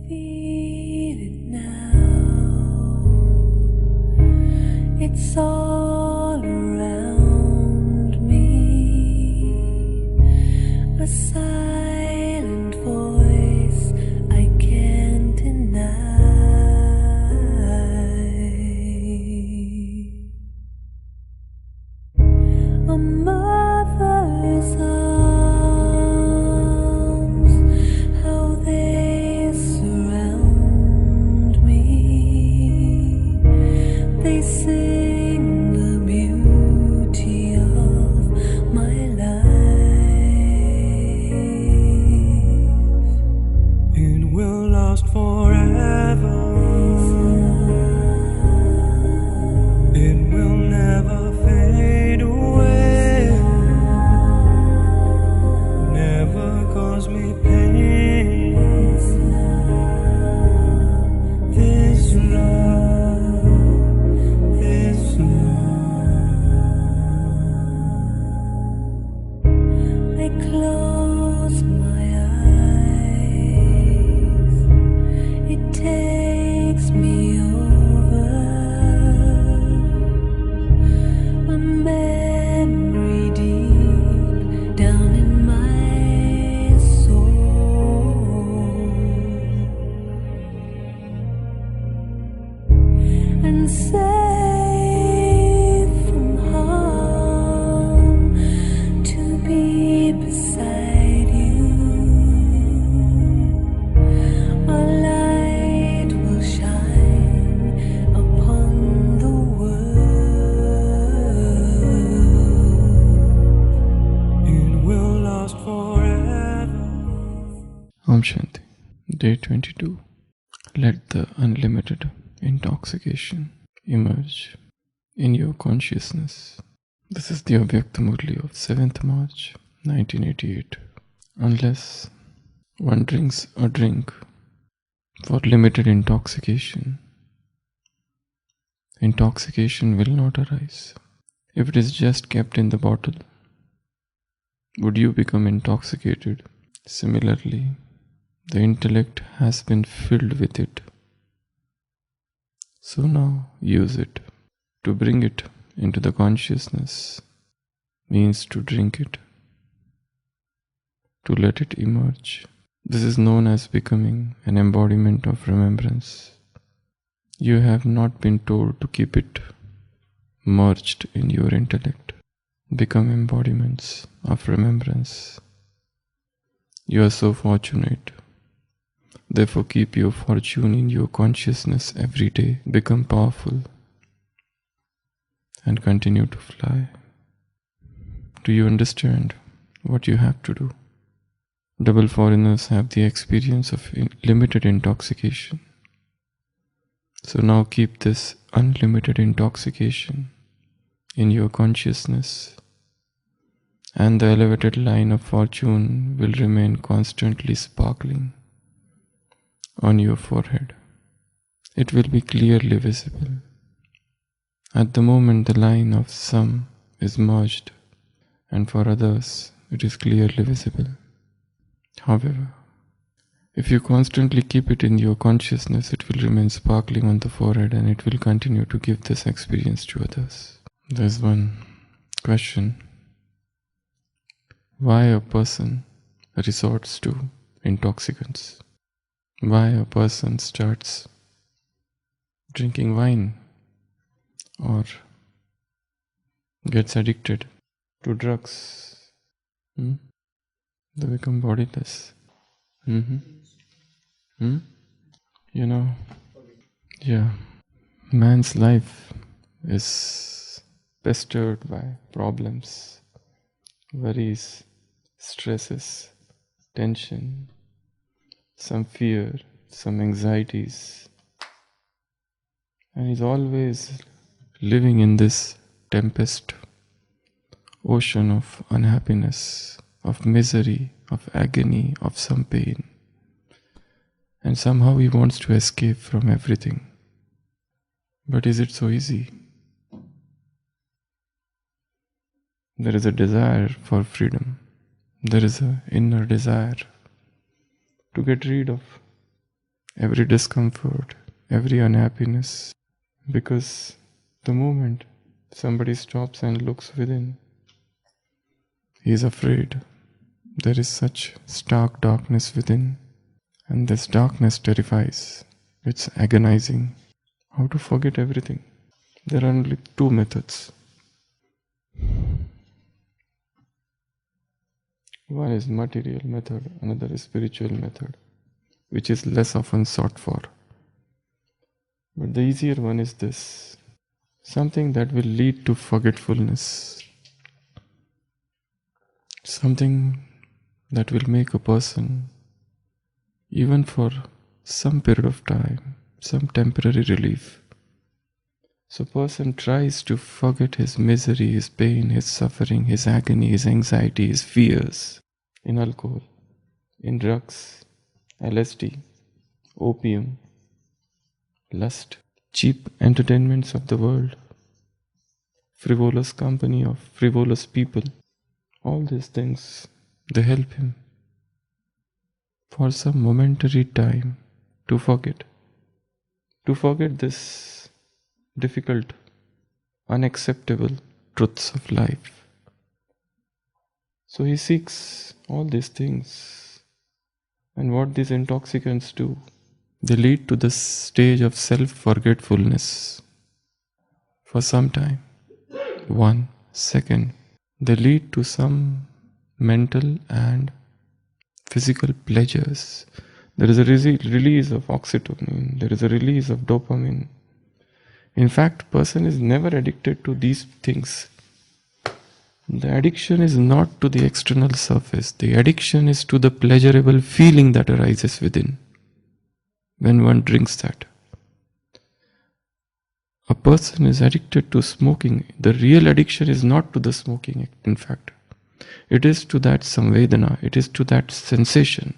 Feel it now. It's all around me. A silent voice I can't deny. A mother's arms, how they surround me. They sing the beauty of my life. It will last forever. It will never fade away. Never cause me pain. This love, this love. I close my eyes. It takes me over. A memory deep down in my soul. And safe from harm to be beside you. A light will shine upon the world. It will last forever. Om Shanti. Day 22. Let the unlimited intoxication emerge in your consciousness. This is the Avyakta Murli of 7th March 1988. Unless one drinks a drink for limited intoxication, intoxication will not arise. If it is just kept in the bottle, would you become intoxicated? Similarly, the intellect has been filled with it. So now use it. To bring it into the consciousness means to drink it, to let it emerge. This is known as becoming an embodiment of remembrance. You have not been told to keep it merged in your intellect. Become embodiments of remembrance. You are so fortunate. Therefore, keep your fortune in your consciousness every day. Become powerful and continue to fly. Do you understand what you have to do? Double foreigners have the experience of limited intoxication. So now keep this unlimited intoxication in your consciousness, and the elevated line of fortune will remain constantly sparkling on your forehead. It will be clearly visible. At the moment the line of some is merged, and for others it is clearly visible. However, if you constantly keep it in your consciousness, it will remain sparkling on the forehead and it will continue to give this experience to others. There's one question. Why a person resorts to intoxicants? Why a person starts drinking wine or gets addicted to drugs? They become bodiless. Man's life is pestered by problems, worries, stresses, tension, some fear, some anxieties, and he's always living in this tempest, ocean of unhappiness, of misery, of agony, of some pain. And somehow he wants to escape from everything. But is it so easy? There is a desire for freedom. There is an inner desire to get rid of every discomfort, every unhappiness. Because the moment somebody stops and looks within, he is afraid. There is such stark darkness within, and this darkness terrifies. It's agonizing. How to forget everything? There are only two methods. One is material method, another is spiritual method, which is less often sought for. But the easier one is this, something that will lead to forgetfulness, something that will make a person, even for some period of time, some temporary relief. So a person tries to forget his misery, his pain, his suffering, his agony, his anxiety, his fears in alcohol, in drugs, LSD, opium, lust, cheap entertainments of the world, frivolous company of frivolous people. All these things, they help him for some momentary time to forget this difficult, unacceptable truths of life. So he seeks all these things. And what these intoxicants do, they lead to the stage of self-forgetfulness for some time. 1 second. They lead to some mental and physical pleasures. There is a release of oxytocin. There is a release of dopamine. In fact, person is never addicted to these things. The addiction is not to the external surface. The addiction is to the pleasurable feeling that arises within when one drinks that. A person is addicted to smoking. The real addiction is not to the smoking, in fact. It is to that samvedana. It is to that sensation.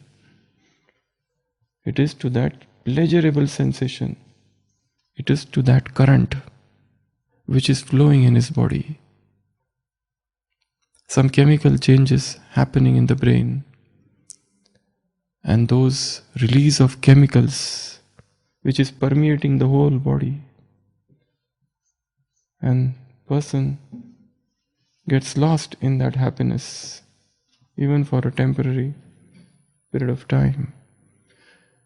It is to that pleasurable sensation. It is to that current which is flowing in his body. Some chemical changes happening in the brain, and those release of chemicals which is permeating the whole body, and person gets lost in that happiness even for a temporary period of time.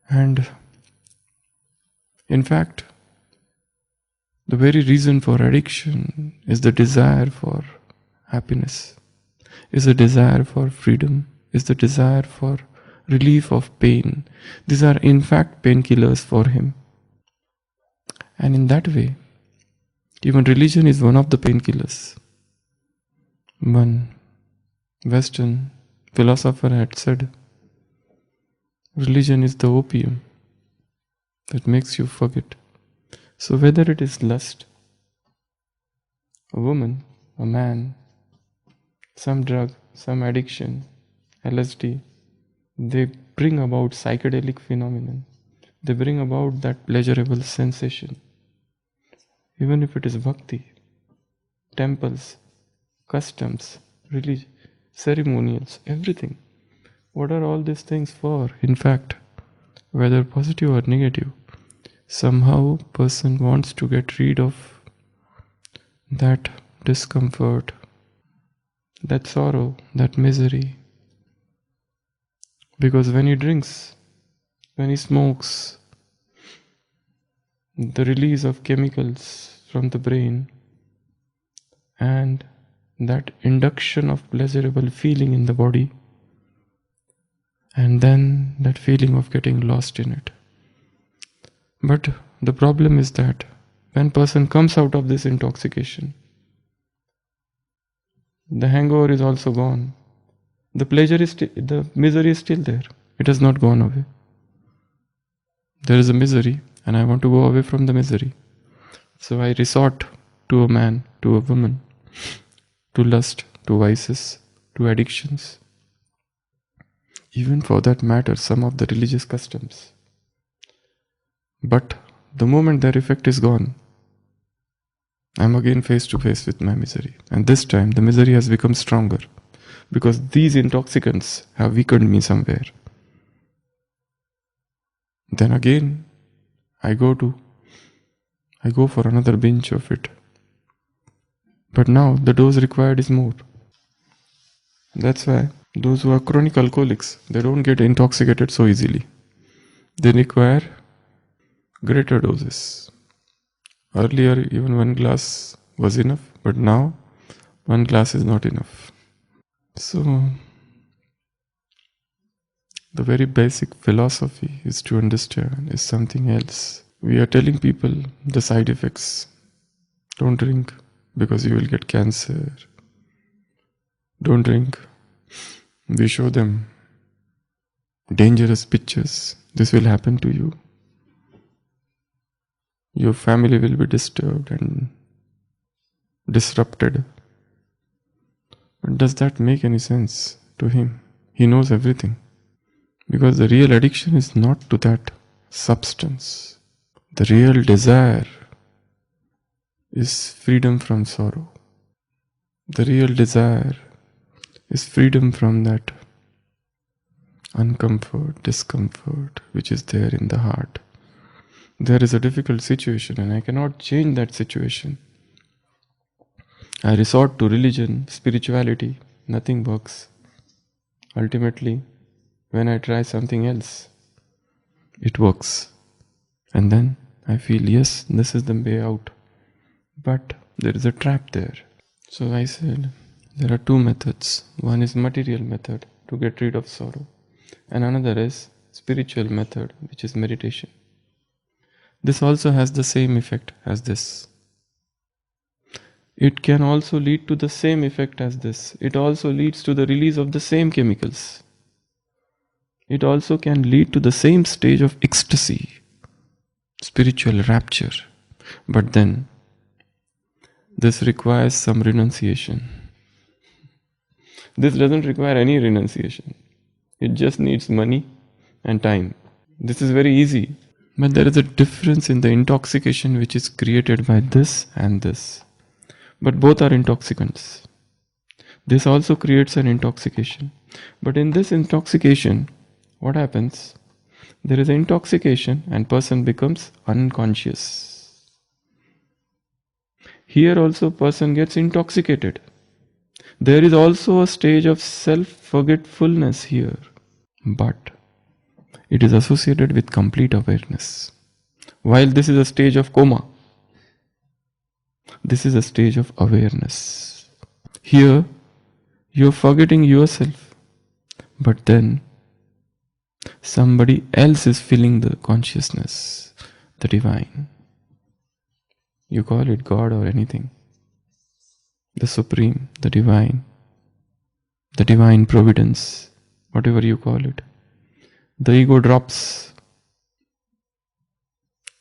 And in fact, the very reason for addiction is the desire for happiness, is the desire for freedom, is the desire for relief of pain. These are in fact painkillers for him. And in that way, even religion is one of the painkillers. One Western philosopher had said, religion is the opium that makes you forget. So whether it is lust, a woman, a man, some drug, some addiction, LSD, they bring about psychedelic phenomenon. They bring about that pleasurable sensation. Even if it is bhakti, temples, customs, religion, ceremonials, everything. What are all these things for? In fact, whether positive or negative, somehow person wants to get rid of that discomfort, that sorrow, that misery. Because when he drinks, when he smokes, the release of chemicals from the brain and that induction of pleasurable feeling in the body, and then that feeling of getting lost in it. But the problem is that when person comes out of this intoxication, the hangover is also gone. The pleasure is the misery is still there. It has not gone away. There is a misery and I want to go away from the misery. So I resort to a man, to a woman, to lust, to vices, to addictions. Even for that matter, some of the religious customs. But the moment their effect is gone, I am again face to face with my misery. And this time the misery has become stronger because these intoxicants have weakened me somewhere. Then again, I go for another binge of it. But now the dose required is more. That's why those who are chronic alcoholics, they don't get intoxicated so easily. They require greater doses. Earlier, even 1 glass was enough, but now 1 glass is not enough. So, the very basic philosophy is to understand is something else. We are telling people the side effects. Don't drink because you will get cancer. Don't drink. We show them dangerous pictures. This will happen to you. Your family will be disturbed and disrupted. But does that make any sense to him? He knows everything. Because the real addiction is not to that substance. The real desire is freedom from sorrow. The real desire is freedom from that uncomfort, discomfort which is there in the heart. There is a difficult situation and I cannot change that situation. I resort to religion, spirituality, nothing works. Ultimately, when I try something else, it works. And then I feel, yes, this is the way out. But there is a trap there. So I said, there are two methods. One is material method to get rid of sorrow. And another is spiritual method, which is meditation. This also has the same effect as this. It can also lead to the same effect as this. It also leads to the release of the same chemicals. It also can lead to the same stage of ecstasy, spiritual rapture. But then, this requires some renunciation. This doesn't require any renunciation. It just needs money and time. This is very easy. But there is a difference in the intoxication which is created by this and this. But both are intoxicants. This also creates an intoxication. But in this intoxication, what happens? There is an intoxication and person becomes unconscious. Here also person gets intoxicated. There is also a stage of self-forgetfulness here. But it is associated with complete awareness. While this is a stage of coma, this is a stage of awareness. Here, you're forgetting yourself, but then somebody else is feeling the consciousness, the divine. You call it God or anything. The Supreme, the divine providence, whatever you call it. The ego drops.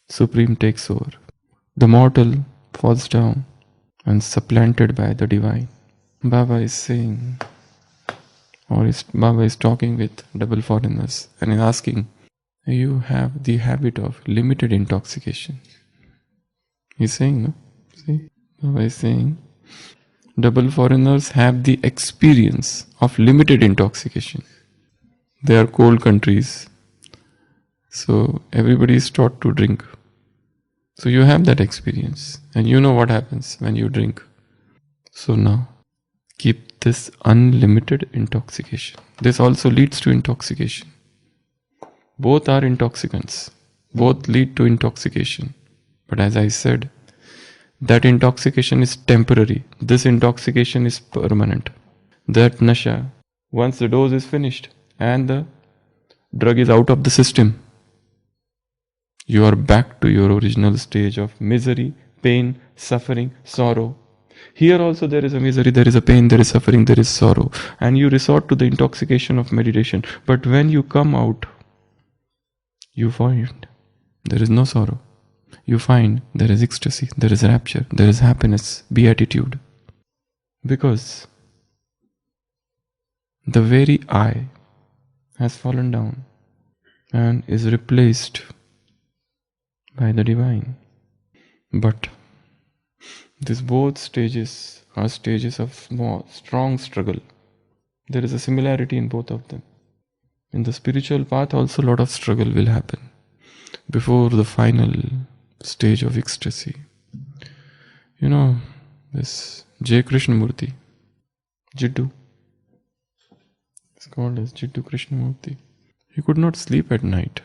Supreme takes over. The mortal falls down and supplanted by the divine. Baba is saying, Baba is talking with double foreigners and is asking, you have the habit of limited intoxication. He's saying, no? See, Baba is saying, double foreigners have the experience of limited intoxication. They are cold countries. So everybody is taught to drink. So you have that experience and you know what happens when you drink. So now keep this unlimited intoxication. This also leads to intoxication. Both are intoxicants. Both lead to intoxication. But as I said, that intoxication is temporary. This intoxication is permanent. That nasha, once the dose is finished and the drug is out of the system, you are back to your original stage of misery, pain, suffering, sorrow. Here also there is a misery, there is a pain, there is suffering, there is sorrow. And you resort to the intoxication of meditation. But when you come out, you find there is no sorrow. You find there is ecstasy, there is rapture, there is happiness, beatitude. Because the very I has fallen down and is replaced by the divine. But these both stages are stages of strong struggle. There is a similarity in both of them. In the spiritual path also a lot of struggle will happen. before the final stage of ecstasy. You know, this J. Krishnamurti, Jiddu, it's called as Jiddu Krishnamurti. He could not sleep at night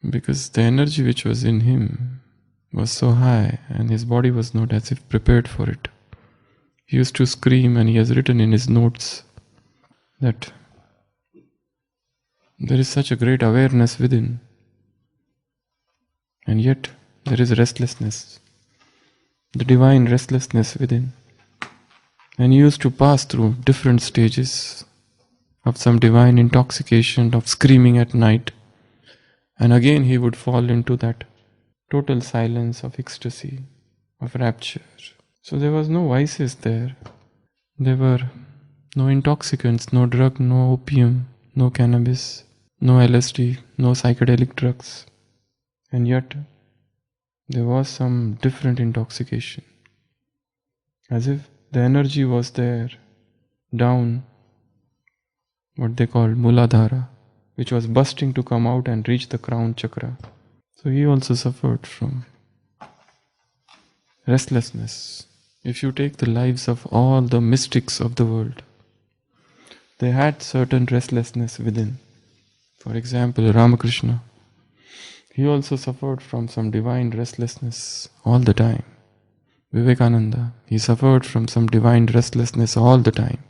because the energy which was in him was so high and his body was not as if prepared for it. He used to scream, and he has written in his notes that there is such a great awareness within, and yet there is restlessness, the divine restlessness within. And he used to pass through different stages of some divine intoxication, of screaming at night, and again he would fall into that total silence of ecstasy, of rapture. So there was no vices there. There were no intoxicants, no drug, no opium, no cannabis, no LSD, no psychedelic drugs. And yet there was some different intoxication, as if the energy was there down what they call Muladhara, which was busting to come out and reach the crown chakra. So he also suffered from restlessness. If you take the lives of all the mystics of the world, they had certain restlessness within. For example, Ramakrishna, he also suffered from some divine restlessness all the time. Vivekananda, he suffered from some divine restlessness all the time.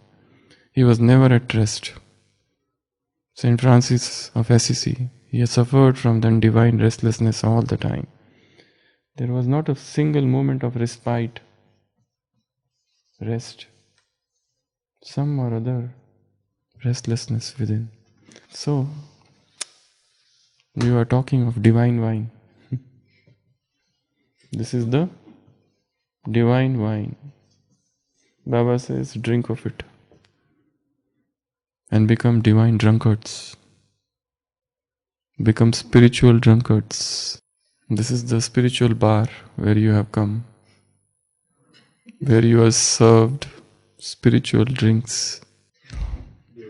He was never at rest. Saint Francis of Assisi, he has suffered from that divine restlessness all the time. There was not a single moment of respite, rest, some or other restlessness within. So, we are talking of divine wine. This is the divine wine. Baba says, drink of it and become divine drunkards. Become spiritual drunkards. This is the spiritual bar where you have come, where you are served spiritual drinks.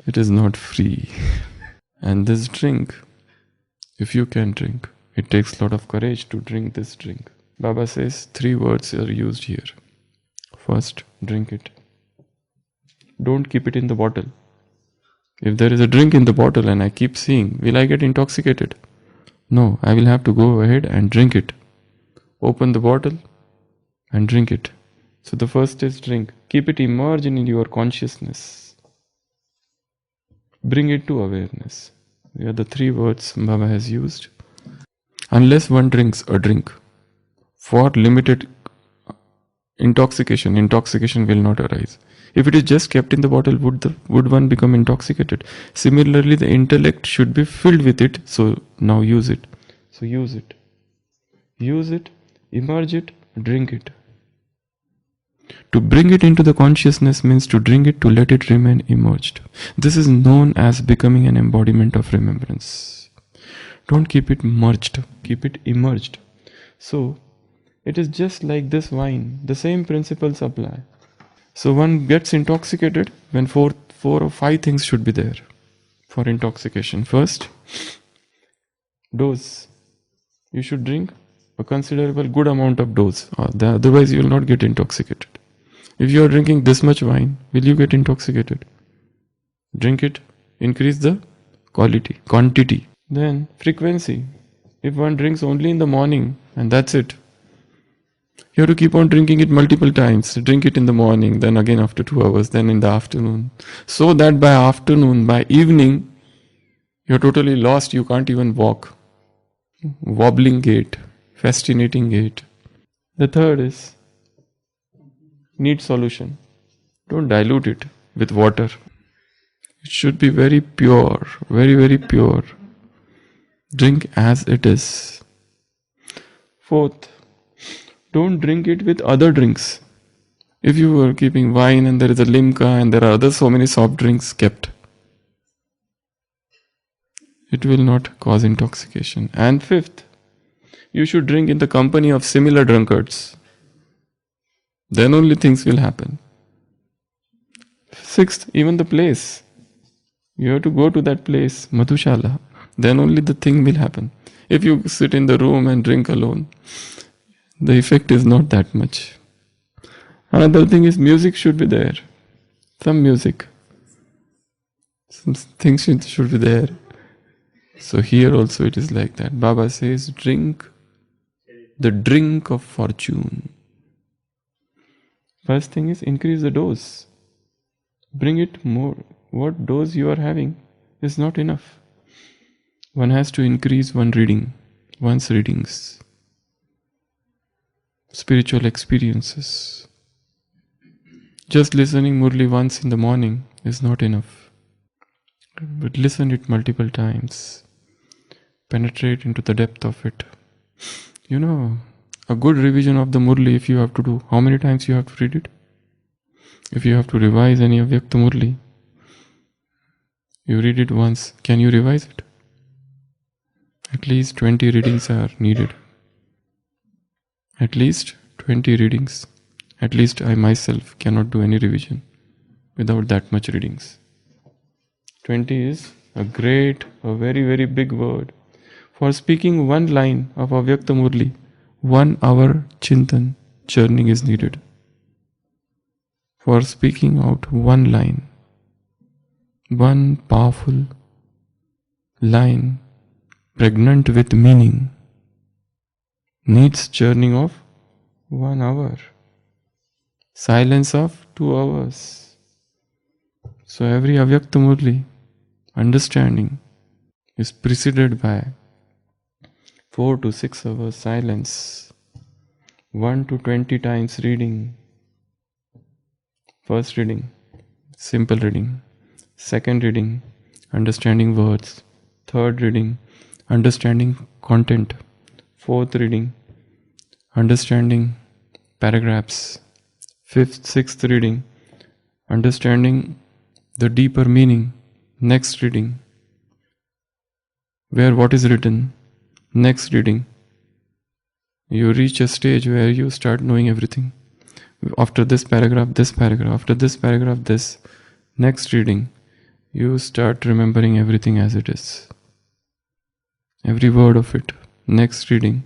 It is not free. And this drink, if you can drink, it takes a lot of courage to drink this drink. Baba says 3 words are used here. First, drink it. Don't keep it in the bottle. If there is a drink in the bottle and I keep seeing, will I get intoxicated? No, I will have to go ahead and drink it. Open the bottle and drink it. So the first is drink. Keep it immersed in your consciousness. Bring it to awareness. These are the 3 words Baba has used. Unless one drinks a drink for limited intoxication will not arise. If it is just kept in the bottle, would one become intoxicated? Similarly, the intellect should be filled with it. So now use it. So use it. Use it, immerse it, drink it. To bring it into the consciousness means to drink it, to let it remain immersed. This is known as becoming an embodiment of remembrance. Don't keep it merged, keep it immersed. So, it is just like this wine. The same principles apply. So one gets intoxicated when 4 or 5 things should be there for intoxication. First, dose. You should drink a considerable good amount of dose. Otherwise you will not get intoxicated. If you are drinking this much wine, will you get intoxicated? Drink it. Increase the quantity. Then frequency. If one drinks only in the morning and that's it, you have to keep on drinking it multiple times. Drink it in the morning, then again after 2 hours, then in the afternoon. So that by afternoon, by evening, you're totally lost. You can't even walk. Wobbling gait, fascinating gait. The third is, need solution. Don't dilute it with water. It should be very pure, very, very pure. Drink as it is. Fourth, don't drink it with other drinks. If you are keeping wine and there is a limca and there are other so many soft drinks kept, it will not cause intoxication. And fifth, you should drink in the company of similar drunkards. Then only things will happen. Sixth, even the place. You have to go to that place, Madhushala. Then only the thing will happen. If you sit in the room and drink alone, the effect is not that much. Another thing is music should be there. Some music. Some things should be there. So here also it is like that. Baba says, drink the drink of fortune. First thing is increase the dose. Bring it more. What dose you are having is not enough. One has to increase one's readings, spiritual experiences. Just listening Murli once in the morning is not enough. But listen it multiple times. Penetrate into the depth of it. You know, a good revision of the Murli, if you have to do, how many times you have to read it? If you have to revise any Avyakta Murli, you read it once, can you revise it? At least 20 readings are needed. At least 20 readings. At least I myself cannot do any revision without that much readings. 20 is a very, very big word. For speaking one line of Avyakta Murli, 1 hour chintan, churning is needed. For speaking out one line, one powerful line, pregnant with meaning, needs churning of 1 hour. Silence of 2 hours. So every Avyakta Murli understanding is preceded by 4 to 6 hours silence, 1 to 20 times reading. First reading, simple reading. Second reading, understanding words. Third reading, understanding content. Fourth reading, understanding paragraphs. Fifth, sixth reading, understanding the deeper meaning. Next reading, where what is written. Next reading, you reach a stage where you start knowing everything. After this paragraph, after this paragraph, this. Next reading, you start remembering everything as it is. Every word of it. Next reading,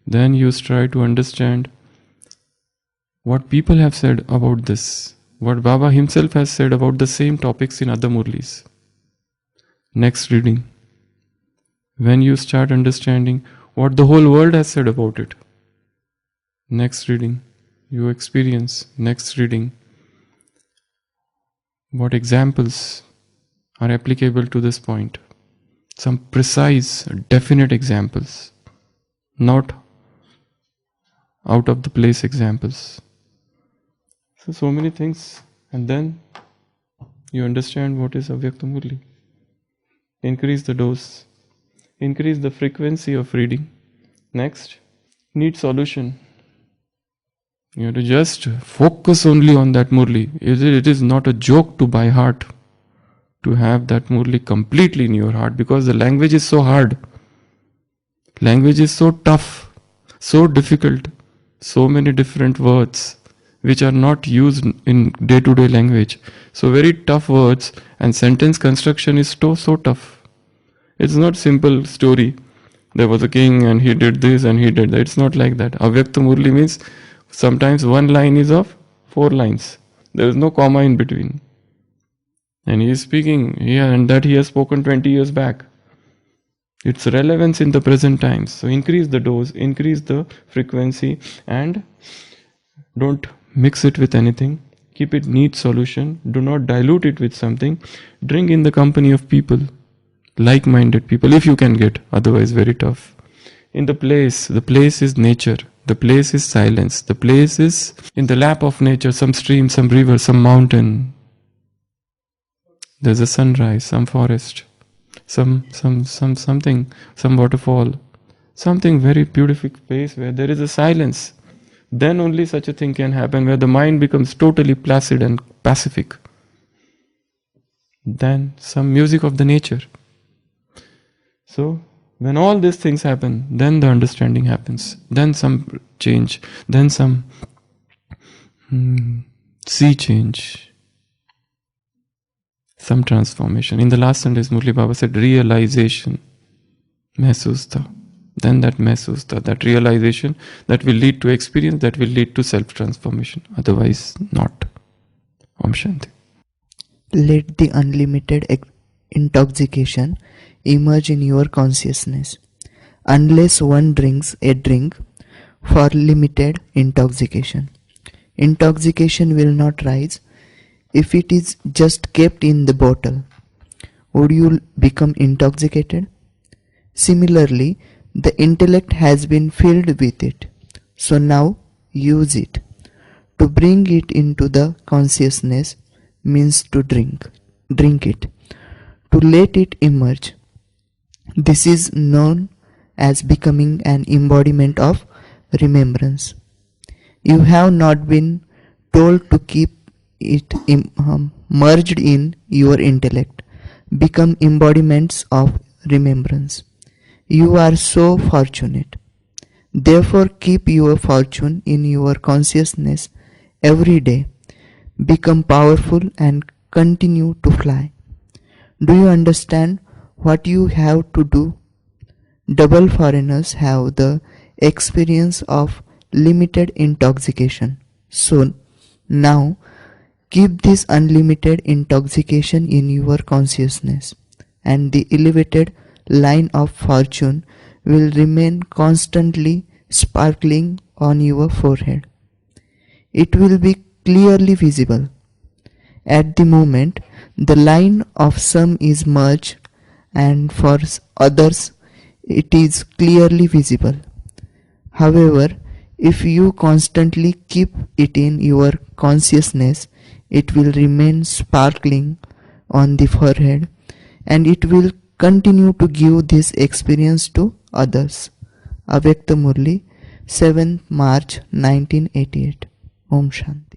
then you try to understand what people have said about this, what Baba himself has said about the same topics in other Murlis. Next reading, when you start understanding what the whole world has said about it. Next reading, you experience. Next reading, what examples are applicable to this point. Some precise, definite examples, not out of the place examples. So many things, and then you understand what is Avyakta Murli. Increase the dose, increase the frequency of reading. Next, need solution. You have to just focus only on that Murli. It is not a joke to by heart, to have that Murli completely in your heart, because the language is so hard. Language is so tough, so difficult, so many different words which are not used in day-to-day language. So very tough words, and sentence construction is so tough. It's not simple story. There was a king and he did this and he did that. It's not like that. Avyakta Murli means sometimes one line is of 4 lines. There is no comma in between. And he is speaking here, and that he has spoken 20 years back. Its relevance in the present times. So increase the dose, increase the frequency, and don't mix it with anything. Keep it neat solution. Do not dilute it with something. Drink in the company of people, like-minded people, if you can get. Otherwise, very tough. In the place is nature. The place is silence. The place is in the lap of nature. Some stream, some river, some mountain. There's a sunrise, some forest, something, some waterfall, something very beautiful place where there is a silence. Then only such a thing can happen, where the mind becomes totally placid and pacific. Then some music of the nature. So when all these things happen, then the understanding happens. Then some change. Then some sea change. Some transformation. In the last Sunday's Murli Baba said realization. Mehsus tha. Then that mehsusta, that realization, that will lead to experience, that will lead to self-transformation. Otherwise, not. Om Shanti. Let the unlimited intoxication emerge in your consciousness. Unless one drinks a drink for limited intoxication, intoxication will not rise. If it is just kept in the bottle, would you become intoxicated? Similarly, the intellect has been filled with it, so now use it. To bring it into the consciousness means to drink it, to let it emerge. This is known as becoming an embodiment of remembrance. You have not been told to keep it merged in your intellect. Become embodiments of remembrance. You are so fortunate. Therefore, keep your fortune in your consciousness every day. Become powerful and continue to fly. Do you understand what you have to do? Double foreigners have the experience of limited intoxication. So now keep this unlimited intoxication in your consciousness, and the elevated line of fortune will remain constantly sparkling on your forehead. It will be clearly visible. At the moment, the line of some is merged, and for others it is clearly visible. However, if you constantly keep it in your consciousness, it will remain sparkling on the forehead, and it will continue to give this experience to others. Avyakta Murli, 7th March 1988. Om Shanti.